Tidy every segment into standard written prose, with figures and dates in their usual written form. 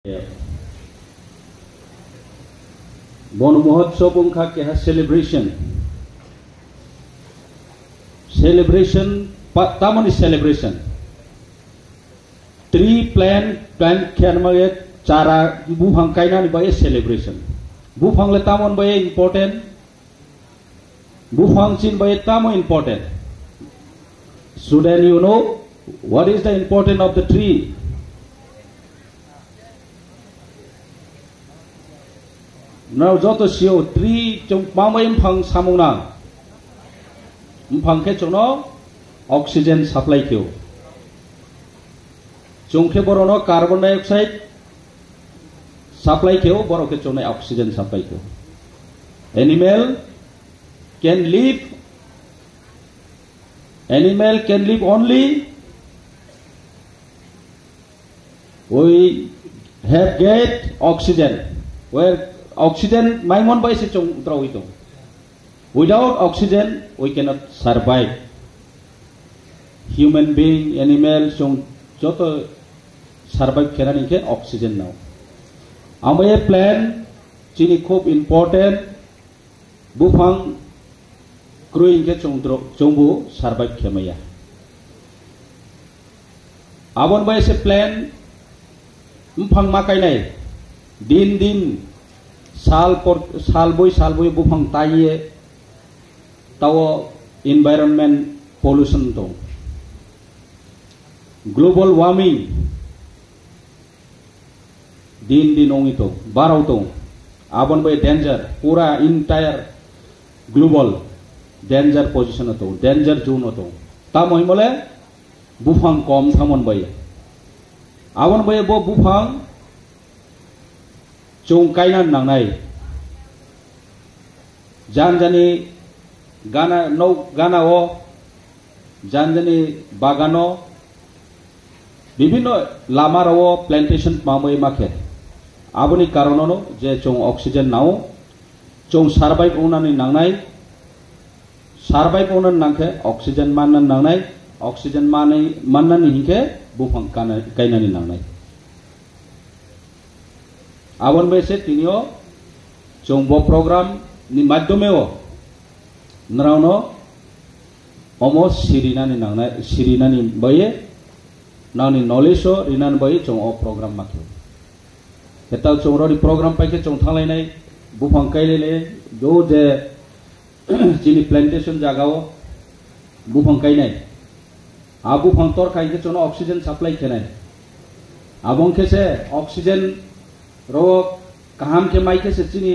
Bon Mahotsav ungkha keha celebration tamani celebration tree plant khenma cara buphang kainani bai celebration buphang le tamon bai important buphang chin bai tamo important. So then you know what is the importance of the tree. Now joto sio tree chung pamai phang samuna phang ke chono oxygen supply kyo chung ke borono carbon dioxide supply kyo boro ke chono oxygen supply kyo. Animal can live only we have get oxygen where oxygen maimon bai se chung trau itu. Without oxygen we cannot survive. Human being, animal chung joto survive kerani ke oxygen now. Amaye plant chini khub important buphang growing ke chungbu survive khemaya. Abon bai se plant mphang makai nai din साल बोई बुफांग ताइए ताओ environment pollution तो global warming दिन ओंगी तो बाराव तो आबन bye danger पूरा entire global danger position तो danger zone तो ता मोहि मले बुफांग कम थामन बाय आबन बाय बो बुफांग chung kainan nangnai janjani gana o janjani bagano bibhinno lamarao plantation mamoi makhe aboni karonono je chung oxygen nao chung survive onani nangnai survive onan nangkhe oxygen mannan nangnai oxygen mannani hingkhe bufang kainani nangnai. Abon bese tinio chongbo program ni madhyomeo nrauno omo sirinani nangnai sirinani baye nani knowledge o rinan baye chong o program makyo ketal chongro di program paike chong thanglai bufang kailele do je chini plantation jagao bufang kainai a bufang tor kaike chono oxygen supply kenai abong kese oxygen रो कहाम के माइके से चीनी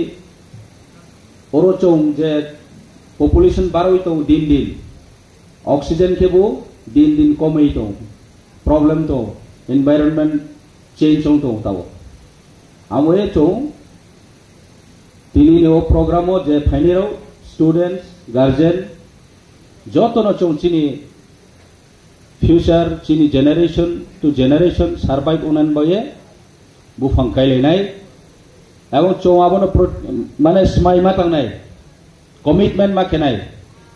ओरो चोंग जे population बारोई तो दिन oxygen के वो दिन कमई तो प्रॉब्लम तो एनवायरनमेंट चेंज हों तो ताओ आमोए चोंग तिनी ने वो प्रोग्राम हो जे फाइनेरो स्टूडेंट्स गार्जियन जो तो न चोंग चीनी फ्यूचर चीनी जनरेशन टू जनरेशन सर्वाइव उनन बये बुफां कायलायनाय एवं चों आबोनो माने स्माय मा थांनाय कमिटमेन्ट मा केनाय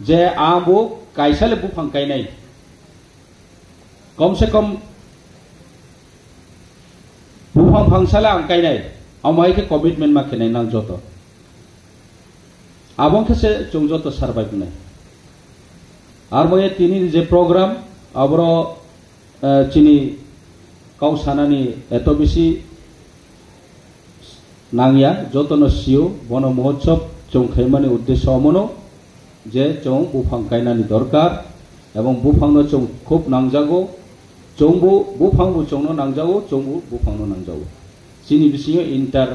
जे आबो कायसाले बुफां कायनाय कम से कम बुफां फांसाले आं कायनाय आमाय के कमिटमेन्ट मा केनाय नां जतो आबों के से चों जतो सर्वाइव नाय आर मये तिनी जे प्रोग्राम आबरो चिनी काउसानानि एतो बेसी नांगिया जतन सियो बन महोत्सव चों खैमानि उद्देश्य अमनो जे चों बुफां गायनानि दरकार एवं बुफांनो चों खूब नांजागो चोंबो बुफांबो चोंनो नांजागो चोंबो बुफांनो नांजागो चिनि बिसियो इंटर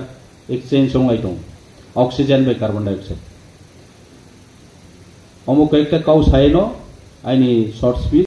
एक्सचेंज संगाय दं ऑक्सीजन बाय कार्बन डाइऑक्साइड अमुक एकटा काउ सायनो आइनि शॉर्ट स्पीच